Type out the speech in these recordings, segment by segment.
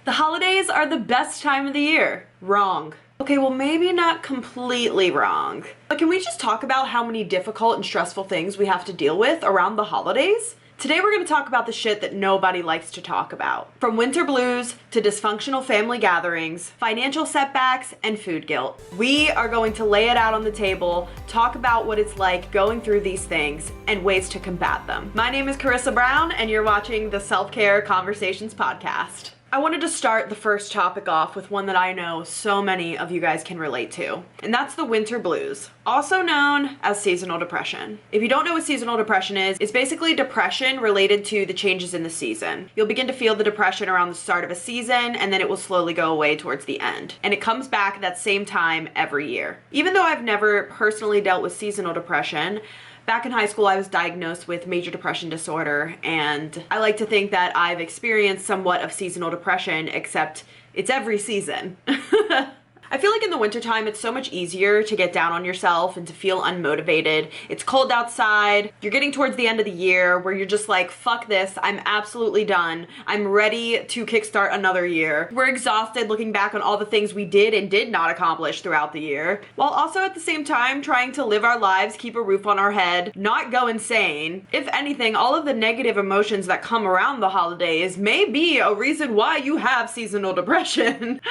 The holidays are the best time of the year. Wrong. Okay, well maybe not completely wrong. But can we just talk about how many difficult and stressful things we have to deal with around the holidays? Today we're going to talk about the shit that nobody likes to talk about. From winter blues to dysfunctional family gatherings, financial setbacks, and food guilt. We are going to lay it out on the table, talk about what it's like going through these things, and ways to combat them. My name is Carissa Brown, and you're watching the Self-Care Conversations podcast. I wanted to start the first topic off with one that I know so many of you guys can relate to, and that's the winter blues, also known as seasonal depression. If you don't know what seasonal depression is, it's basically depression related to the changes in the season. You'll begin to feel the depression around the start of a season, and then it will slowly go away towards the end. And it comes back at that same time every year. Even though I've never personally dealt with seasonal depression, back in high school, I was diagnosed with major depression disorder, and I like to think that I've experienced somewhat of seasonal depression, except it's every season. I feel like in the wintertime, it's so much easier to get down on yourself and to feel unmotivated. It's cold outside. You're getting towards the end of the year where you're just like, fuck this, I'm absolutely done. I'm ready to kickstart another year. We're exhausted looking back on all the things we did and did not accomplish throughout the year, while also at the same time trying to live our lives, keep a roof on our head, not go insane. If anything, all of the negative emotions that come around the holidays may be a reason why you have seasonal depression.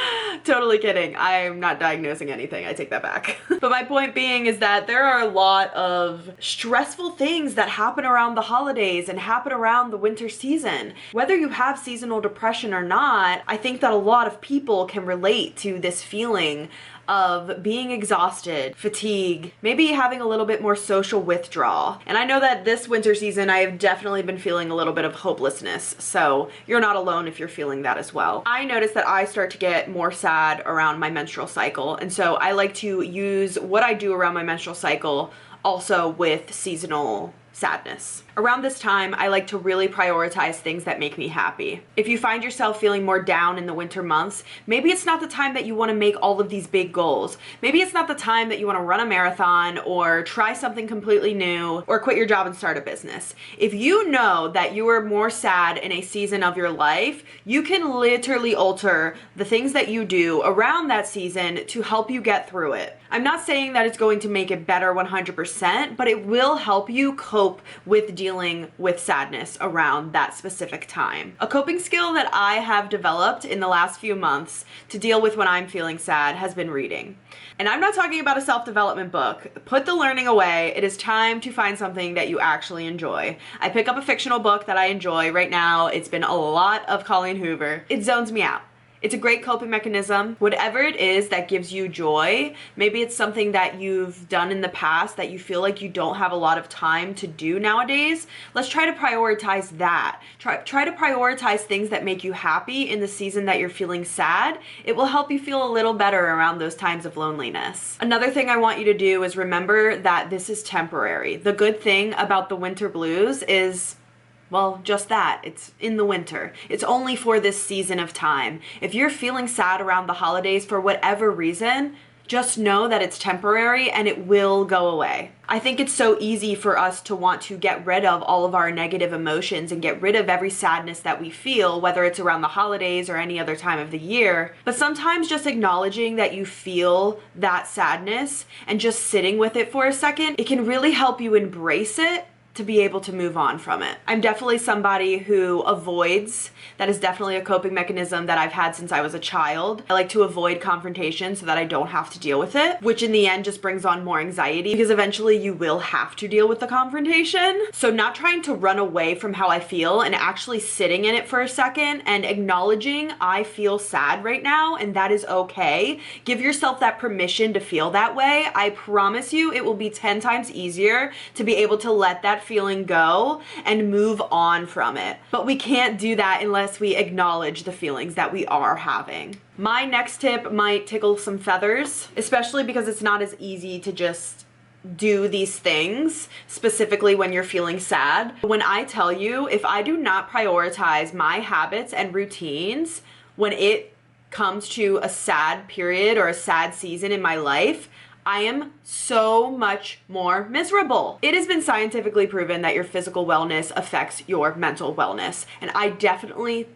Totally kidding. I'm not diagnosing anything. I take that back. But my point being is that there are a lot of stressful things that happen around the holidays and happen around the winter season. Whether you have seasonal depression or not, I think that a lot of people can relate to this feeling of being exhausted, fatigue, maybe having a little bit more social withdrawal. And I know that this winter season, I have definitely been feeling a little bit of hopelessness, so you're not alone if you're feeling that as well. I notice that I start to get more sad around my menstrual cycle, and so I like to use what I do around my menstrual cycle also with seasonal sadness. Around this time, I like to really prioritize things that make me happy. If you find yourself feeling more down in the winter months, maybe it's not the time that you want to make all of these big goals. Maybe it's not the time that you want to run a marathon or try something completely new or quit your job and start a business. If you know that you are more sad in a season of your life, you can literally alter the things that you do around that season to help you get through it. I'm not saying that it's going to make it better 100%, but it will help you cope with dealing with sadness around that specific time. A coping skill that I have developed in the last few months to deal with when I'm feeling sad has been reading. And I'm not talking about a self-development book. Put the learning away. It is time to find something that you actually enjoy. I pick up a fictional book that I enjoy right now. It's been a lot of Colleen Hoover. It zones me out. It's a great coping mechanism. Whatever it is that gives you joy, maybe it's something that you've done in the past that you feel like you don't have a lot of time to do nowadays. Let's try to prioritize that. Try to prioritize things that make you happy in the season that you're feeling sad. It will help you feel a little better around those times of loneliness. Another thing I want you to do is remember that this is temporary. The good thing about the winter blues is, well, just that. It's in the winter. It's only for this season of time. If you're feeling sad around the holidays for whatever reason, just know that it's temporary and it will go away. I think it's so easy for us to want to get rid of all of our negative emotions and get rid of every sadness that we feel, whether it's around the holidays or any other time of the year. But sometimes just acknowledging that you feel that sadness and just sitting with it for a second, it can really help you embrace it to be able to move on from it. I'm definitely somebody who avoids. That is definitely a coping mechanism that I've had since I was a child. I like to avoid confrontation so that I don't have to deal with it, which in the end just brings on more anxiety because eventually you will have to deal with the confrontation. So not trying to run away from how I feel and actually sitting in it for a second and acknowledging I feel sad right now and that is okay. Give yourself that permission to feel that way. I promise you it will be 10 times easier to be able to let that feeling go and move on from it. But we can't do that unless we acknowledge the feelings that we are having. My next tip might tickle some feathers, especially because it's not as easy to just do these things, specifically when you're feeling sad. When I tell you, if I do not prioritize my habits and routines when it comes to a sad period or a sad season in my life, I am so much more miserable. It has been scientifically proven that your physical wellness affects your mental wellness. And I definitely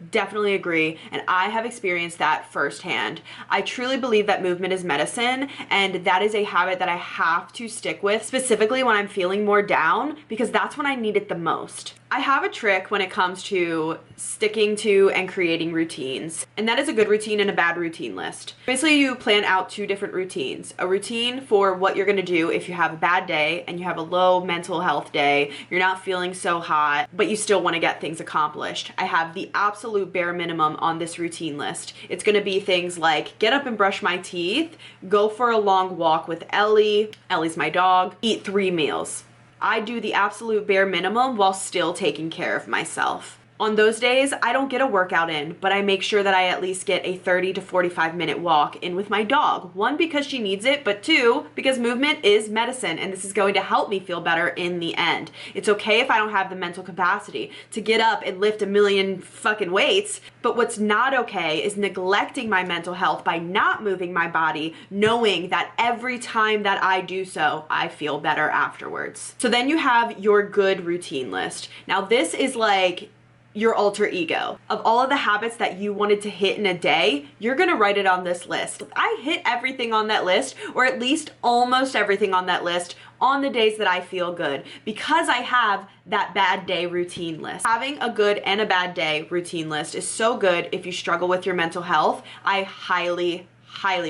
agree. And I have experienced that firsthand. I truly believe that movement is medicine. And that is a habit that I have to stick with, specifically when I'm feeling more down, because that's when I need it the most. I have a trick when it comes to sticking to and creating routines, and that is a good routine and a bad routine list. Basically, you plan out two different routines. A routine for what you're gonna do if you have a bad day and you have a low mental health day, you're not feeling so hot, but you still wanna get things accomplished. I have the absolute bare minimum on this routine list. It's gonna be things like get up and brush my teeth, go for a long walk with Ellie, Ellie's my dog, eat 3 meals. I do the absolute bare minimum while still taking care of myself. On those days, I don't get a workout in, but I make sure that I at least get a 30 to 45 minute walk in with my dog. 1, because she needs it, but 2, because movement is medicine and this is going to help me feel better in the end. It's okay if I don't have the mental capacity to get up and lift a million fucking weights, but what's not okay is neglecting my mental health by not moving my body, knowing that every time that I do so, I feel better afterwards. So then you have your good routine list. Now this is like your alter ego. Of all of the habits that you wanted to hit in a day, you're gonna write it on this list. I hit everything on that list, or at least almost everything on that list, on the days that I feel good, because I have that bad day routine list. Having a good and a bad day routine list is so good if you struggle with your mental health. I highly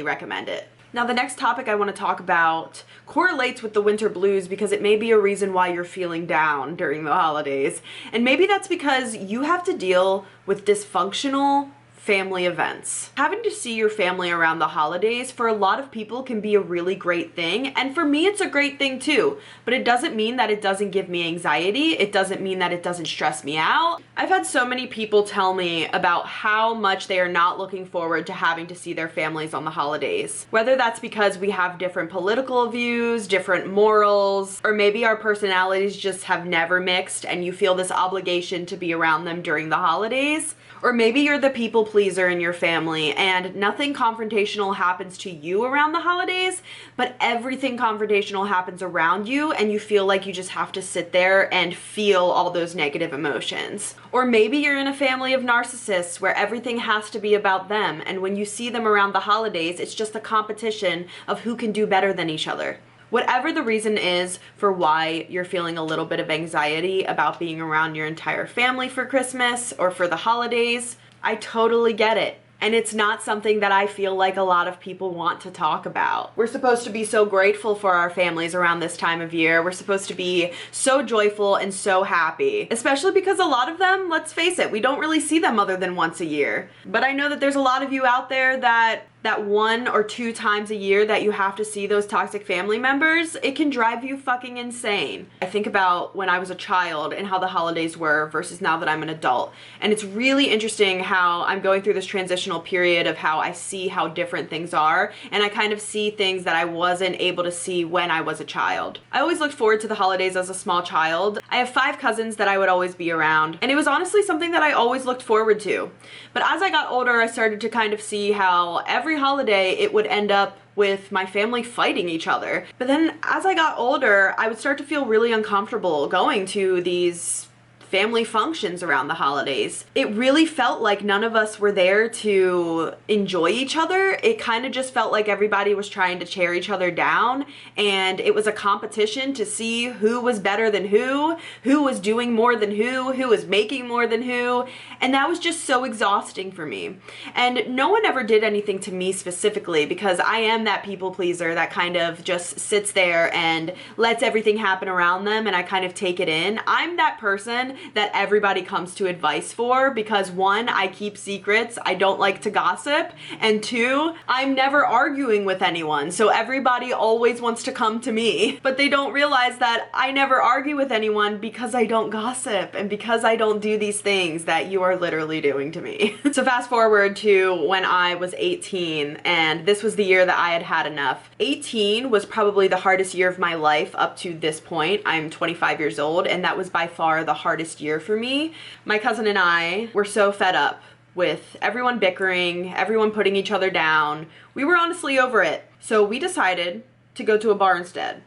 recommend it. Now, the next topic I want to talk about correlates with the winter blues because it may be a reason why you're feeling down during the holidays. And maybe that's because you have to deal with dysfunctional family events. Having to see your family around the holidays for a lot of people can be a really great thing, and for me it's a great thing too, but it doesn't mean that it doesn't give me anxiety. It doesn't mean that it doesn't stress me out. I've had so many people tell me about how much they are not looking forward to having to see their families on the holidays. Whether that's because we have different political views, different morals, or maybe our personalities just have never mixed and you feel this obligation to be around them during the holidays. Or maybe you're the people pleaser in your family and nothing confrontational happens to you around the holidays, but everything confrontational happens around you and you feel like you just have to sit there and feel all those negative emotions. Or maybe you're in a family of narcissists where everything has to be about them, and when you see them around the holidays, it's just a competition of who can do better than each other. Whatever the reason is for why you're feeling a little bit of anxiety about being around your entire family for Christmas or for the holidays, I totally get it. And it's not something that I feel like a lot of people want to talk about. We're supposed to be so grateful for our families around this time of year. We're supposed to be so joyful and so happy, especially because a lot of them, let's face it, we don't really see them other than once a year. But I know that there's a lot of you out there that 1 or 2 times a year that you have to see those toxic family members, it can drive you fucking insane. I think about when I was a child and how the holidays were versus now that I'm an adult. And it's really interesting how I'm going through this transitional period of how I see how different things are, and I kind of see things that I wasn't able to see when I was a child. I always looked forward to the holidays as a small child. I have 5 cousins that I would always be around, and it was honestly something that I always looked forward to. But as I got older, I started to kind of see how every holiday it would end up with my family fighting each other. But then as I got older, I would start to feel really uncomfortable going to these family functions around the holidays. It really felt like none of us were there to enjoy each other. It kind of just felt like everybody was trying to tear each other down, and it was a competition to see who was better than who was doing more than who was making more than who, and that was just so exhausting for me. And no one ever did anything to me specifically because I am that people pleaser that kind of just sits there and lets everything happen around them, and I kind of take it in. I'm that person that everybody comes to advice for because 1, I keep secrets, I don't like to gossip, and 2, I'm never arguing with anyone, so everybody always wants to come to me. But they don't realize that I never argue with anyone because I don't gossip and because I don't do these things that you are literally doing to me. So fast forward to when I was 18, and this was the year that I had had enough. 18 was probably the hardest year of my life up to this point. I'm 25 years old, and that was by far the hardest year for me. My cousin and I were so fed up with everyone bickering, everyone putting each other down. We were honestly over it. So we decided to go to a bar instead.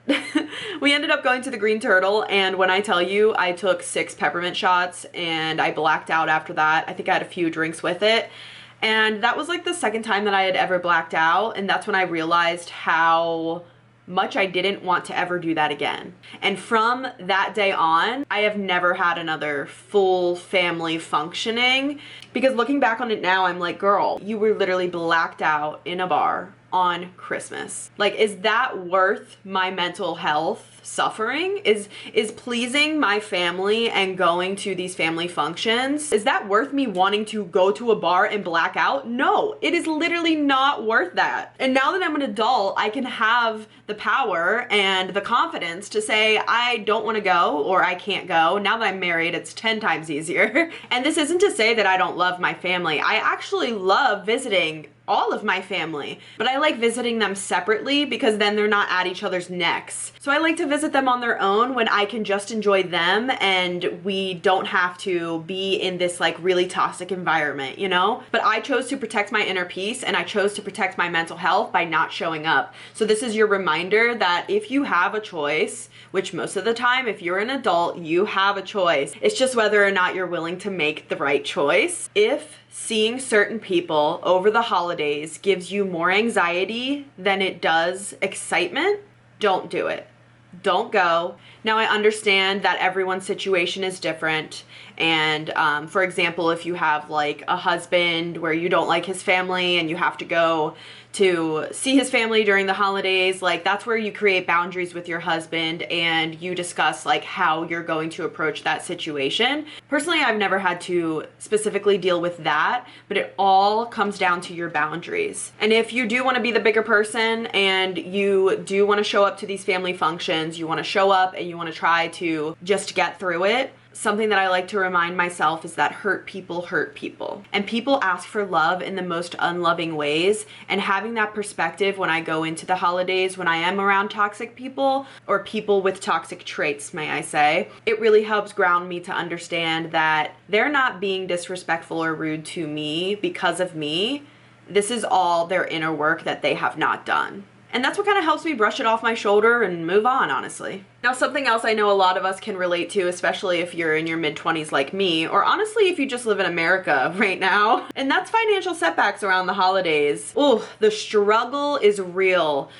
We ended up going to the Green Turtle, and when I tell you, I took 6 peppermint shots and I blacked out after that. I think I had a few drinks with it. And that was like the second time that I had ever blacked out, and that's when I realized how much I didn't want to ever do that again. And from that day on, I have never had another full family functioning, because looking back on it now, I'm like, girl, you were literally blacked out in a bar on Christmas. Like, is that worth my mental health suffering? Is pleasing my family and going to these family functions, is that worth me wanting to go to a bar and black out? No, it is literally not worth that. And now that I'm an adult, I can have the power and the confidence to say I don't want to go or I can't go. Now that I'm married, it's 10 times easier. And this isn't to say that I don't love my family. I actually love visiting all of my family, but I like visiting them separately because then they're not at each other's necks. So I like to visit them on their own when I can just enjoy them and we don't have to be in this like really toxic environment, you know? But I chose to protect my inner peace and I chose to protect my mental health by not showing up. So this is your reminder that if you have a choice, which most of the time, if you're an adult, you have a choice. It's just whether or not you're willing to make the right choice. If seeing certain people over the holidays gives you more anxiety than it does excitement, don't do it. Don't go. Now, I understand that everyone's situation is different. And for example, if you have like a husband where you don't like his family and you have to go to see his family during the holidays, like that's where you create boundaries with your husband and you discuss like how you're going to approach that situation. Personally, I've never had to specifically deal with that, but it all comes down to your boundaries. And if you do want to be the bigger person and you do want to show up to these family functions, you want to show up and you want to try to just get through it, something that I like to remind myself is that hurt people hurt people. And people ask for love in the most unloving ways. And having that perspective when I go into the holidays, when I am around toxic people or people with toxic traits, may I say, it really helps ground me to understand that they're not being disrespectful or rude to me because of me. This is all their inner work that they have not done. And that's what kind of helps me brush it off my shoulder and move on, honestly. Now, something else I know a lot of us can relate to, especially if you're in your mid-20s like me, or honestly, if you just live in America right now, and that's financial setbacks around the holidays. Oh, the struggle is real.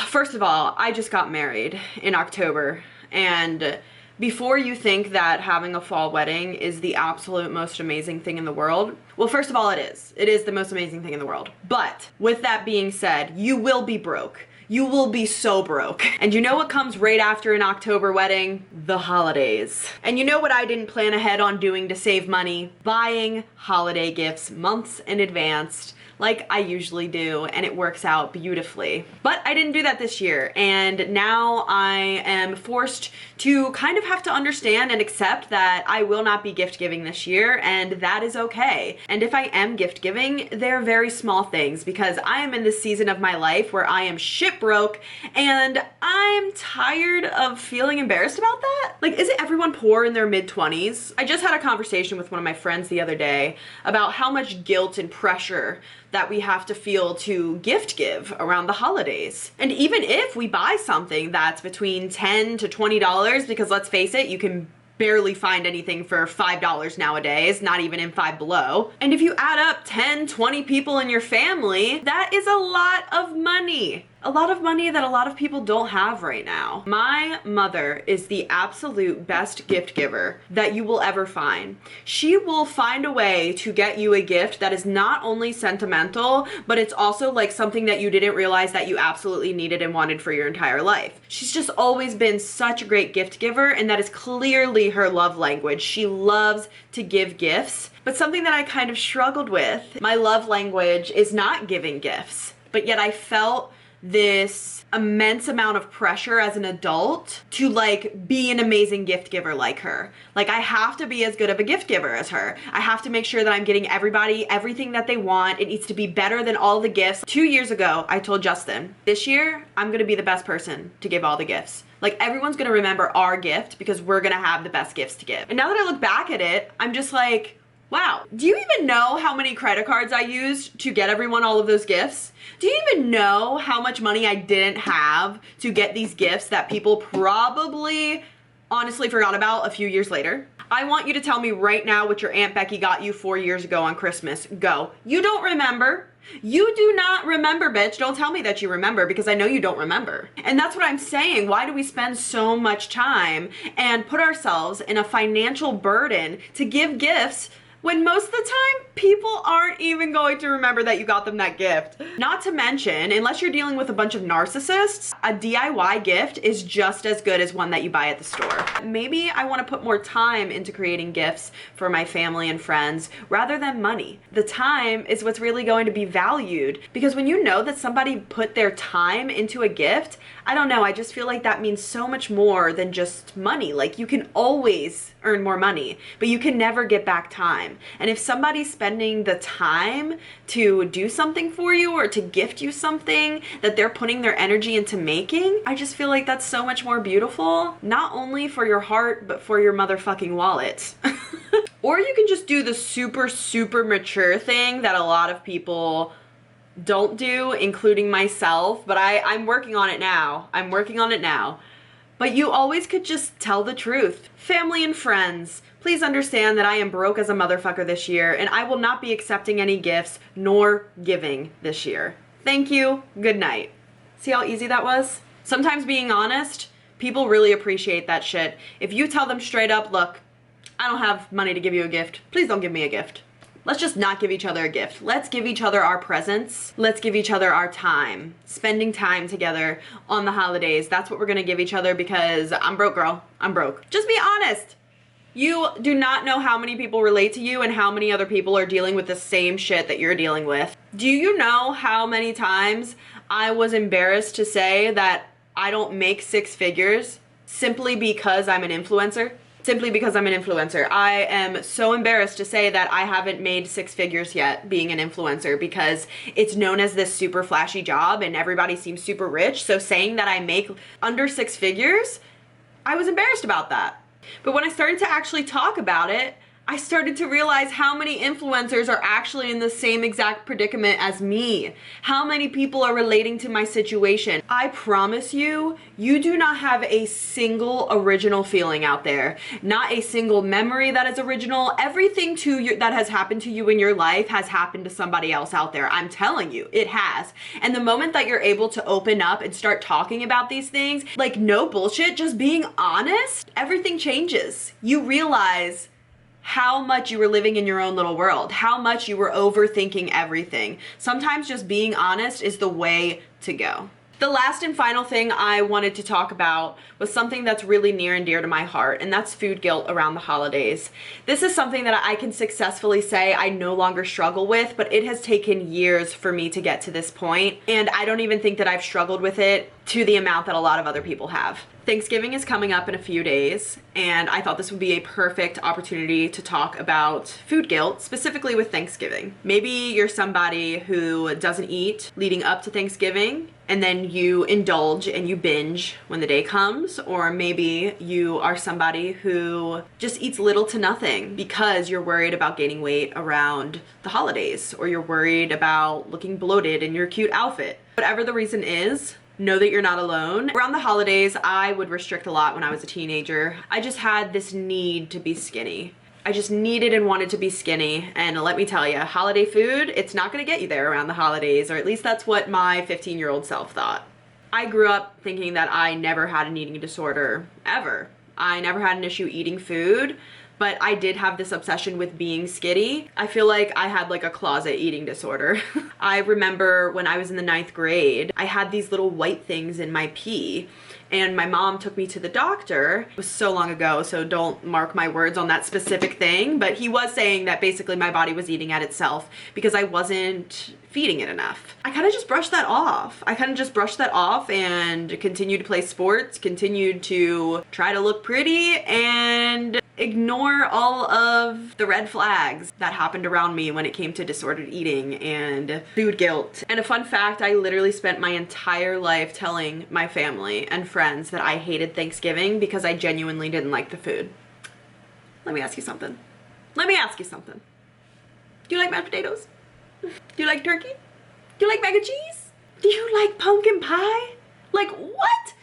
First of all, I just got married in October, and before you think that having a fall wedding is the absolute most amazing thing in the world, well, first of all, it is. It is the most amazing thing in the world. But with that being said, you will be broke. You will be so broke. And you know what comes right after an October wedding? The holidays. And you know what I didn't plan ahead on doing to save money? Buying holiday gifts months in advance, like I usually do, and it works out beautifully. But I didn't do that this year, and now I am forced to kind of have to understand and accept that I will not be gift giving this year, and that is okay. And if I am gift giving, they're very small things, because I am in this season of my life where I am shit broke, and I'm tired of feeling embarrassed about that. Like, isn't everyone poor in their mid-20s? I just had a conversation with one of my friends the other day about how much guilt and pressure that we have to feel to gift give around the holidays. And even if we buy something that's between $10 to $20, because let's face it, you can barely find anything for $5 nowadays, not even in Five Below. And if you add up 10, 20 people in your family, that is a lot of money. A lot of money that a lot of people don't have right now. My mother is the absolute best gift giver that you will ever find. She will find a way to get you a gift that is not only sentimental, but it's also like something that you didn't realize that you absolutely needed and wanted for your entire life. She's just always been such a great gift giver, and that is clearly her love language. She loves to give gifts, but something that I kind of struggled with, my love language is not giving gifts, but yet I felt this immense amount of pressure as an adult to like be an amazing gift giver like her. Like, I have to be as good of a gift giver as her. I have to make sure that I'm getting everybody everything that they want. It needs to be better than all the gifts. 2 years ago, I told Justin, this year, I'm gonna be the best person to give all the gifts. Like, everyone's gonna remember our gift because we're gonna have the best gifts to give. And now that I look back at it, I'm just like, Wow. Do you even know how many credit cards I used to get everyone all of those gifts? Do you even know how much money I didn't have to get these gifts that people probably honestly forgot about a few years later? I want you to tell me right now what your Aunt Becky got you 4 years ago on Christmas. Go. You don't remember. You do not remember, bitch. Don't tell me that you remember, because I know you don't remember. And that's what I'm saying. Why do we spend so much time and put ourselves in a financial burden to give gifts when most of the time people aren't even going to remember that you got them that gift? Not to mention, unless you're dealing with a bunch of narcissists, a DIY gift is just as good as one that you buy at the store. Maybe I want to put more time into creating gifts for my family and friends rather than money. The time is what's really going to be valued, because when you know that somebody put their time into a gift, I don't know, I just feel like that means so much more than just money. Like, you can always earn more money, but you can never get back time. And if somebody's spending the time to do something for you or to gift you something that they're putting their energy into making, I just feel like that's so much more beautiful, not only for your heart, but for your motherfucking wallet. Or you can just do the super, super mature thing that a lot of people don't do, including myself, but I'm working on it now. I'm working on it now. But you always could just tell the truth. Family and friends, please understand that I am broke as a motherfucker this year, and I will not be accepting any gifts nor giving this year. Thank you. Good night. See how easy that was? Sometimes being honest, people really appreciate that shit. If you tell them straight up, look, I don't have money to give you a gift. Please don't give me a gift. Let's just not give each other a gift. Let's give each other our presents. Let's give each other our time. Spending time together on the holidays. That's what we're gonna give each other, because I'm broke, girl. I'm broke. Just be honest. You do not know how many people relate to you and how many other people are dealing with the same shit that you're dealing with. Do you know how many times I was embarrassed to say that I don't make 6 figures simply because I'm an influencer? Simply because I'm an influencer. I am so embarrassed to say that I haven't made 6 figures yet being an influencer, because it's known as this super flashy job and everybody seems super rich. So saying that I make under 6 figures, I was embarrassed about that. But when I started to actually talk about it, I started to realize how many influencers are actually in the same exact predicament as me. How many people are relating to my situation. I promise you, you do not have a single original feeling out there. Not a single memory that is original. Everything that has happened to you in your life has happened to somebody else out there. I'm telling you, it has. And the moment that you're able to open up and start talking about these things, like no bullshit, just being honest, everything changes. You realize how much you were living in your own little world, how much you were overthinking everything. Sometimes just being honest is the way to go. The last and final thing I wanted to talk about was something that's really near and dear to my heart, and that's food guilt around the holidays. This is something that I can successfully say I no longer struggle with, but it has taken years for me to get to this point, and I don't even think that I've struggled with it to the amount that a lot of other people have. Thanksgiving is coming up in a few days, and I thought this would be a perfect opportunity to talk about food guilt, specifically with Thanksgiving. Maybe you're somebody who doesn't eat leading up to Thanksgiving, and then you indulge and you binge when the day comes, or maybe you are somebody who just eats little to nothing because you're worried about gaining weight around the holidays, or you're worried about looking bloated in your cute outfit. Whatever the reason is, know that you're not alone. Around the holidays, I would restrict a lot when I was a teenager. I just had this need to be skinny. I just needed and wanted to be skinny, and let me tell you, holiday food, it's not gonna get you there around the holidays, or at least that's what my 15-year-old self thought. I grew up thinking that I never had an eating disorder, ever. I never had an issue eating food, but I did have this obsession with being skinny. I feel like I had like a closet eating disorder. I remember when I was in the 9th grade, I had these little white things in my pee, and my mom took me to the doctor. It was so long ago, so don't mark my words on that specific thing, but he was saying that basically my body was eating at itself because I wasn't feeding it enough. I kind of just brushed that off. And continued to play sports, continued to try to look pretty, and ignore all of the red flags that happened around me when it came to disordered eating and food guilt. And a fun fact, I literally spent my entire life telling my family and friends that I hated Thanksgiving because I genuinely didn't like the food. Let me ask you something. Do you like mashed potatoes? Do you like turkey? Do you like mac and cheese? Do you like pumpkin pie? Like, what?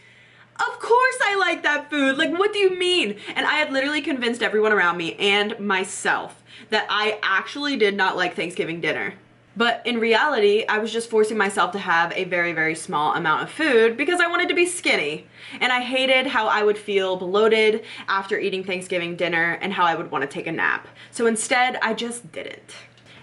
Of course I like that food. Like, what do you mean? And I had literally convinced everyone around me and myself that I actually did not like Thanksgiving dinner. But in reality, I was just forcing myself to have a very, very small amount of food because I wanted to be skinny. And I hated how I would feel bloated after eating Thanksgiving dinner and how I would want to take a nap. So instead, I just didn't.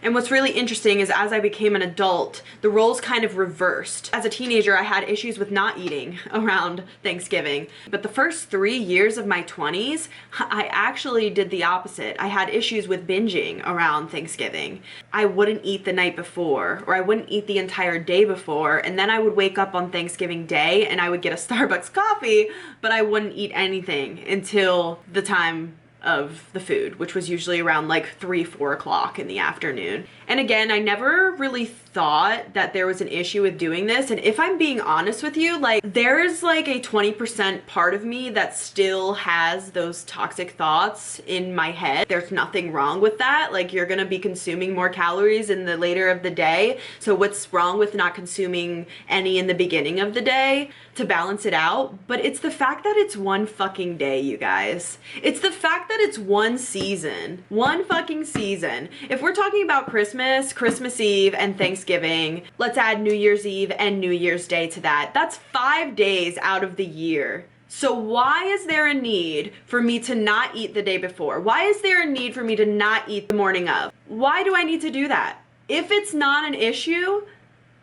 And what's really interesting is as I became an adult, the roles kind of reversed. As a teenager, I had issues with not eating around Thanksgiving. But the first 3 years of my 20s, I actually did the opposite. I had issues with binging around Thanksgiving. I wouldn't eat the night before, or I wouldn't eat the entire day before, and then I would wake up on Thanksgiving Day and I would get a Starbucks coffee, but I wouldn't eat anything until the time of the food, which was usually around like 3-4 o'clock in the afternoon. And again, I never really thought that there was an issue with doing this. And if I'm being honest with you, like there's like a 20% part of me that still has those toxic thoughts in my head. There's nothing wrong with that. Like you're gonna be consuming more calories in the later of the day. So what's wrong with not consuming any in the beginning of the day to balance it out? But it's the fact that it's one fucking day, you guys. It's the fact that it's one season. One fucking season. If we're talking about Christmas Eve, and Thanksgiving, let's add New Year's Eve and New Year's Day to that. That's 5 days out of the year. So why is there a need for me to not eat the day before? Why is there a need for me to not eat the morning of? Why do I need to do that? If it's not an issue,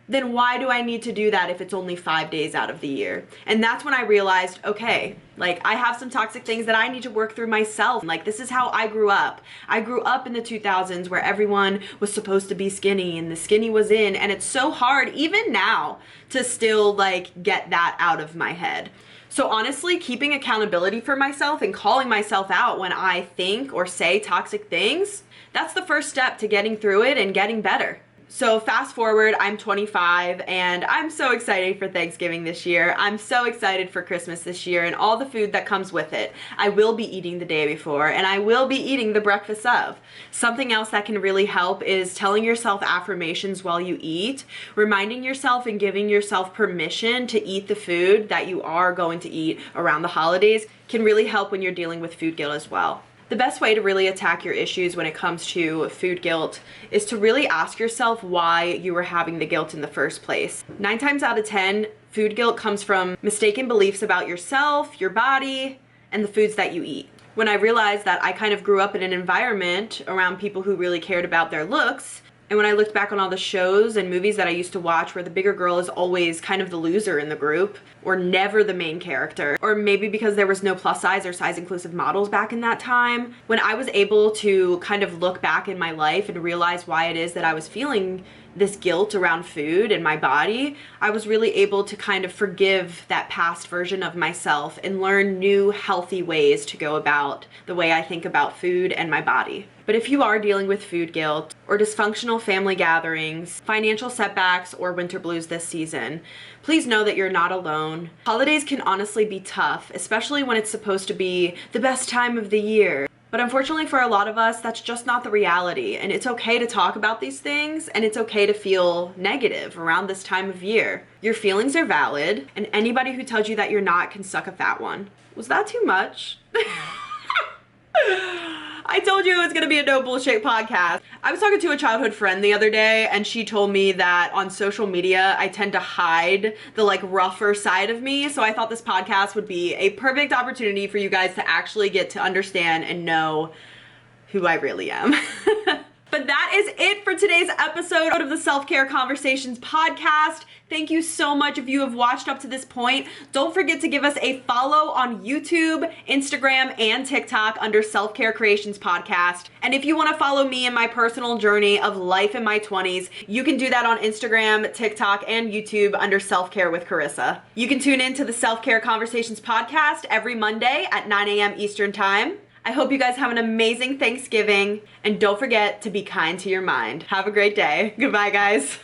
then why do I need to do that if it's only 5 days out of the year? And that's when I realized, okay, like I have some toxic things that I need to work through myself. Like this is how I grew up. I grew up in the 2000s where everyone was supposed to be skinny and the skinny was in, and it's so hard even now to still like get that out of my head. So honestly, keeping accountability for myself and calling myself out when I think or say toxic things, that's the first step to getting through it and getting better. So fast forward, I'm 25 and I'm so excited for Thanksgiving this year. I'm so excited for Christmas this year and all the food that comes with it. I will be eating the day before and I will be eating the breakfast of. Something else that can really help is telling yourself affirmations while you eat, reminding yourself and giving yourself permission to eat the food that you are going to eat around the holidays can really help when you're dealing with food guilt as well. The best way to really attack your issues when it comes to food guilt is to really ask yourself why you were having the guilt in the first place. 9 times out of 10, food guilt comes from mistaken beliefs about yourself, your body, and the foods that you eat. When I realized that I kind of grew up in an environment around people who really cared about their looks, and when I looked back on all the shows and movies that I used to watch where the bigger girl is always kind of the loser in the group, or never the main character, or maybe because there was no plus size or size inclusive models back in that time, when I was able to kind of look back in my life and realize why it is that I was feeling this guilt around food and my body, I was really able to kind of forgive that past version of myself and learn new healthy ways to go about the way I think about food and my body. But if you are dealing with food guilt or dysfunctional family gatherings, financial setbacks, or winter blues this season, please know that you're not alone. Holidays can honestly be tough, especially when it's supposed to be the best time of the year. But unfortunately for a lot of us, that's just not the reality. And it's okay to talk about these things, and it's okay to feel negative around this time of year. Your feelings are valid, and anybody who tells you that you're not can suck a fat one. Was that too much? I told you it was gonna be a no bullshit podcast. I was talking to a childhood friend the other day and she told me that on social media I tend to hide the like rougher side of me, so I thought this podcast would be a perfect opportunity for you guys to actually get to understand and know who I really am. But that is it for today's episode of the Self-Care Conversations podcast. Thank you so much if you have watched up to this point. Don't forget to give us a follow on YouTube, Instagram, and TikTok under Self-Care Creations Podcast. And if you want to follow me in my personal journey of life in my 20s, you can do that on Instagram, TikTok, and YouTube under Self-Care with Carissa. You can tune in to the Self-Care Conversations podcast every Monday at 9 a.m. Eastern Time. I hope you guys have an amazing Thanksgiving, and don't forget to be kind to your mind. Have a great day. Goodbye, guys.